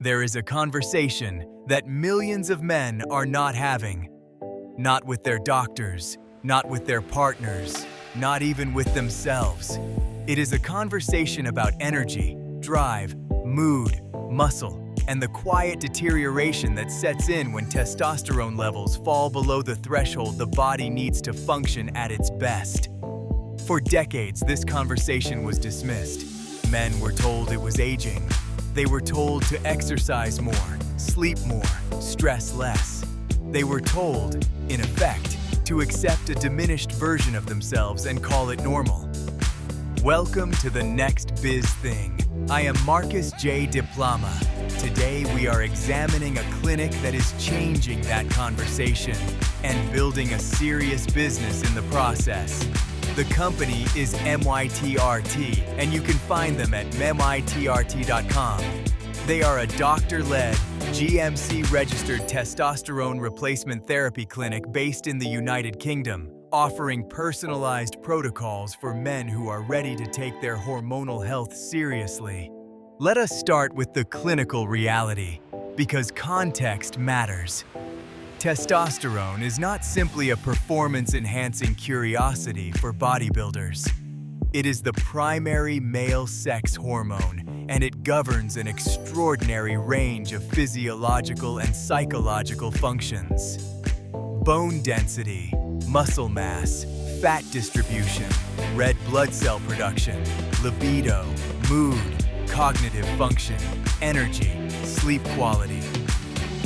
There is a conversation that millions of men are not having. Not with their doctors, not with their partners, not even with themselves. It is a conversation about energy, drive, mood, muscle, and the quiet deterioration that sets in when testosterone levels fall below the threshold the body needs to function at its best. For decades, this conversation was dismissed. Men were told it was aging. They were told to exercise more, sleep more, stress less. They were told, in effect, to accept a diminished version of themselves and call it normal. Welcome to the next Biz Thing. I am Marcus J. Diploma. Today we are examining a clinic that is changing that conversation and building a serious business in the process. The company is MYTRT, and you can find them at mytrt.com. They are a doctor-led, GMC-registered testosterone replacement therapy clinic based in the United Kingdom, offering personalized protocols for men who are ready to take their hormonal health seriously. Let us start with the clinical reality, because context matters. Testosterone is not simply a performance-enhancing curiosity for bodybuilders. It is the primary male sex hormone, and it governs an extraordinary range of physiological and psychological functions. Bone density, muscle mass, fat distribution, red blood cell production, libido, mood, cognitive function, energy, sleep quality.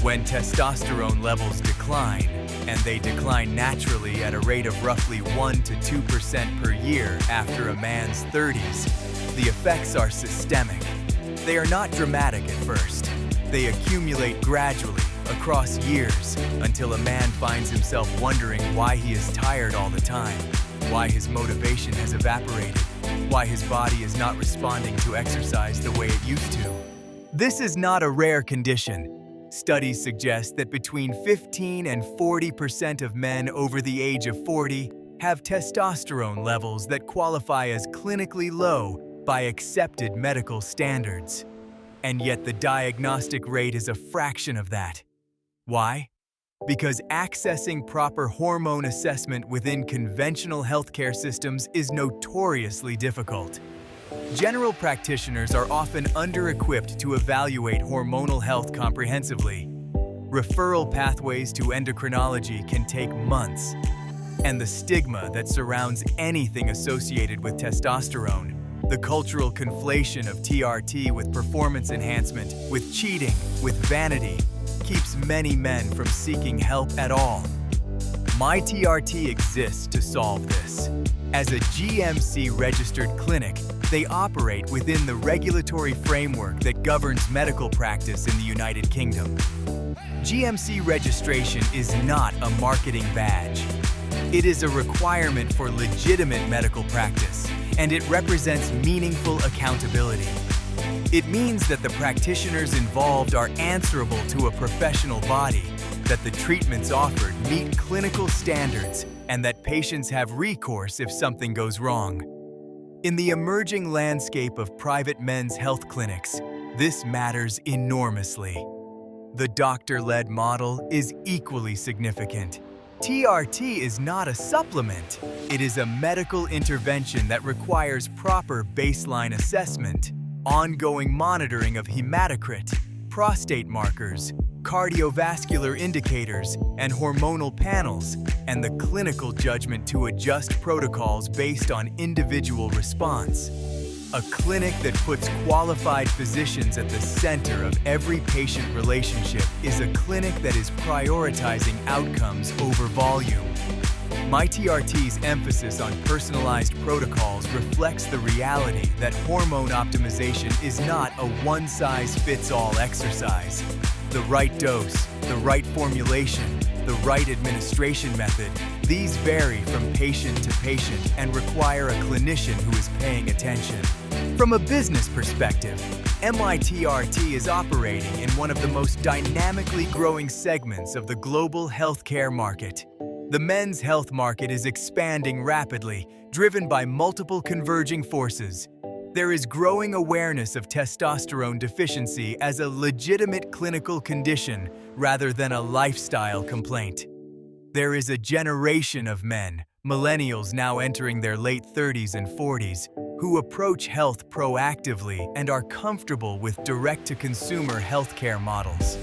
When testosterone levels decline, and they decline naturally at a rate of roughly 1 to 2% per year after a man's 30s, the effects are systemic. They are not dramatic at first. They accumulate gradually across years until a man finds himself wondering why he is tired all the time, why his motivation has evaporated, why his body is not responding to exercise the way it used to. This is not a rare condition. Studies suggest that between 15 and 40% of men over the age of 40 have testosterone levels that qualify as clinically low by accepted medical standards. And yet the diagnostic rate is a fraction of that. Why? Because accessing proper hormone assessment within conventional healthcare systems is notoriously difficult. General practitioners are often under-equipped to evaluate hormonal health comprehensively. Referral pathways to endocrinology can take months. And the stigma that surrounds anything associated with testosterone, the cultural conflation of TRT with performance enhancement, with cheating, with vanity, keeps many men from seeking help at all. MyTRT exists to solve this. As a GMC-registered clinic, they operate within the regulatory framework that governs medical practice in the United Kingdom. GMC registration is not a marketing badge. It is a requirement for legitimate medical practice, and it represents meaningful accountability. It means that the practitioners involved are answerable to a professional body, that the treatments offered meet clinical standards, and that patients have recourse if something goes wrong. In the emerging landscape of private men's health clinics, this matters enormously. The doctor-led model is equally significant. TRT is not a supplement. It is a medical intervention that requires proper baseline assessment, ongoing monitoring of hematocrit, prostate markers, cardiovascular indicators, and hormonal panels, and the clinical judgment to adjust protocols based on individual response. A clinic that puts qualified physicians at the center of every patient relationship is a clinic that is prioritizing outcomes over volume. MyTRT's emphasis on personalized protocols reflects the reality that hormone optimization is not a one-size-fits-all exercise. The right dose, the right formulation, the right administration method, these vary from patient to patient and require a clinician who is paying attention. From a business perspective, MYTRT is operating in one of the most dynamically growing segments of the global healthcare market. The men's health market is expanding rapidly, driven by multiple converging forces: There is growing awareness of testosterone deficiency as a legitimate clinical condition rather than a lifestyle complaint. There is a generation of men, millennials now entering their late 30s and 40s, who approach health proactively and are comfortable with direct-to-consumer healthcare models.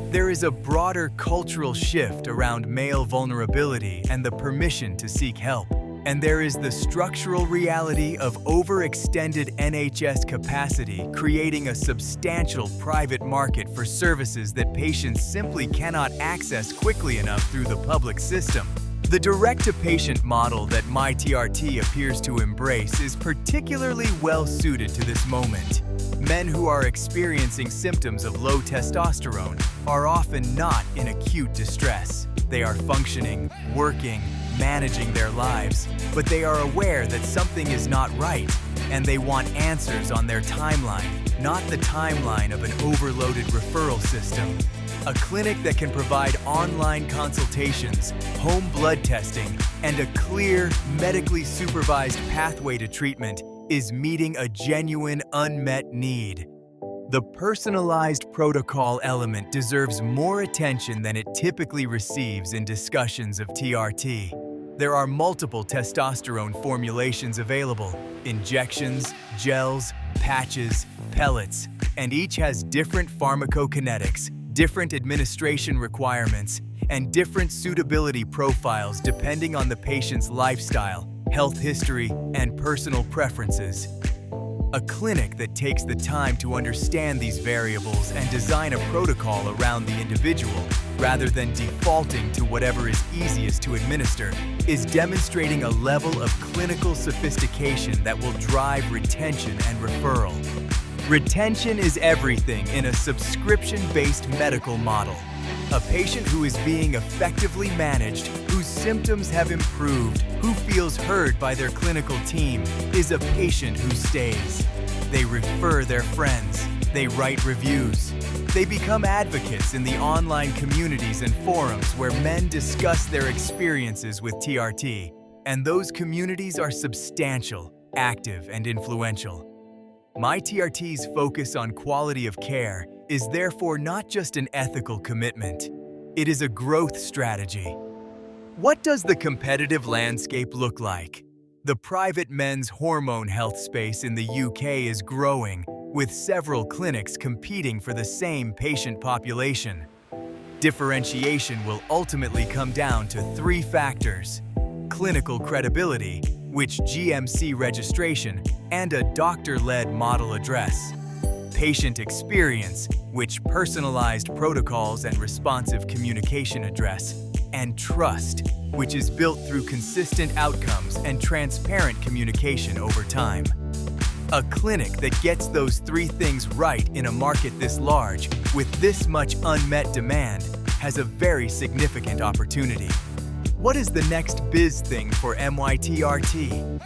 There is a broader cultural shift around male vulnerability and the permission to seek help. And there is the structural reality of overextended NHS capacity creating a substantial private market for services that patients simply cannot access quickly enough through the public system. The direct-to-patient model that MyTRT appears to embrace is particularly well-suited to this moment. Men who are experiencing symptoms of low testosterone are often not in acute distress. They are functioning, working, managing their lives, but they are aware that something is not right, and they want answers on their timeline, not the timeline of an overloaded referral system. A clinic that can provide online consultations, home blood testing, and a clear, medically supervised pathway to treatment is meeting a genuine unmet need. The personalized protocol element deserves more attention than it typically receives in discussions of TRT. There are multiple testosterone formulations available: injections, gels, patches, pellets, and each has different pharmacokinetics, different administration requirements, and different suitability profiles depending on the patient's lifestyle, health history, and personal preferences. A clinic that takes the time to understand these variables and design a protocol around the individual, rather than defaulting to whatever is easiest to administer, is demonstrating a level of clinical sophistication that will drive retention and referral. Retention is everything in a subscription-based medical model. A patient who is being effectively managed, whose symptoms have improved, who feels heard by their clinical team, is a patient who stays. They refer their friends. They write reviews. They become advocates in the online communities and forums where men discuss their experiences with TRT. And those communities are substantial, active, and influential. MyTRT's focus on quality of care is therefore not just an ethical commitment. It is a growth strategy. What does the competitive landscape look like? The private men's hormone health space in the UK is growing, with several clinics competing for the same patient population. Differentiation will ultimately come down to three factors: clinical credibility, which GMC registration, and a doctor-led model address; patient experience, which personalized protocols and responsive communication address; and trust, which is built through consistent outcomes and transparent communication over time. A clinic that gets those three things right in a market this large, with this much unmet demand, has a very significant opportunity. What is the next Biz Thing for MyTRT?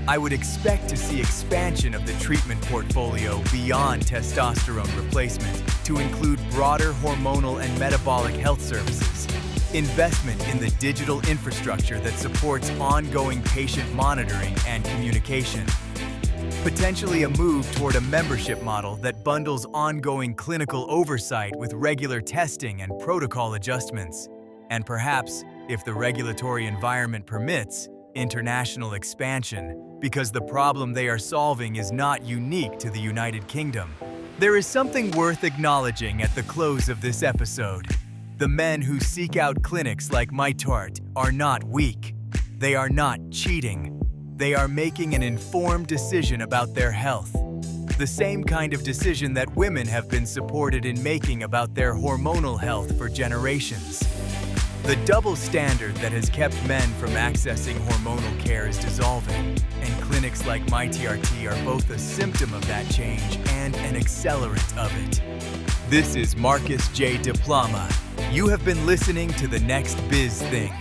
I would expect to see expansion of the treatment portfolio beyond testosterone replacement to include broader hormonal and metabolic health services, investment in the digital infrastructure that supports ongoing patient monitoring and communication, potentially a move toward a membership model that bundles ongoing clinical oversight with regular testing and protocol adjustments, and perhaps, if the regulatory environment permits, international expansion, because the problem they are solving is not unique to the United Kingdom. There is something worth acknowledging at the close of this episode. The men who seek out clinics like MyTRT are not weak. They are not cheating. They are making an informed decision about their health. The same kind of decision that women have been supported in making about their hormonal health for generations. The double standard that has kept men from accessing hormonal care is dissolving, and clinics like MyTRT are both a symptom of that change and an accelerant of it. This is Marcus J. Diploma. You have been listening to The Next Biz Thing.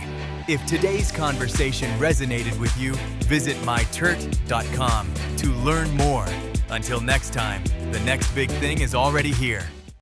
If today's conversation resonated with you, visit mytrt.com to learn more. Until next time, the next big thing is already here.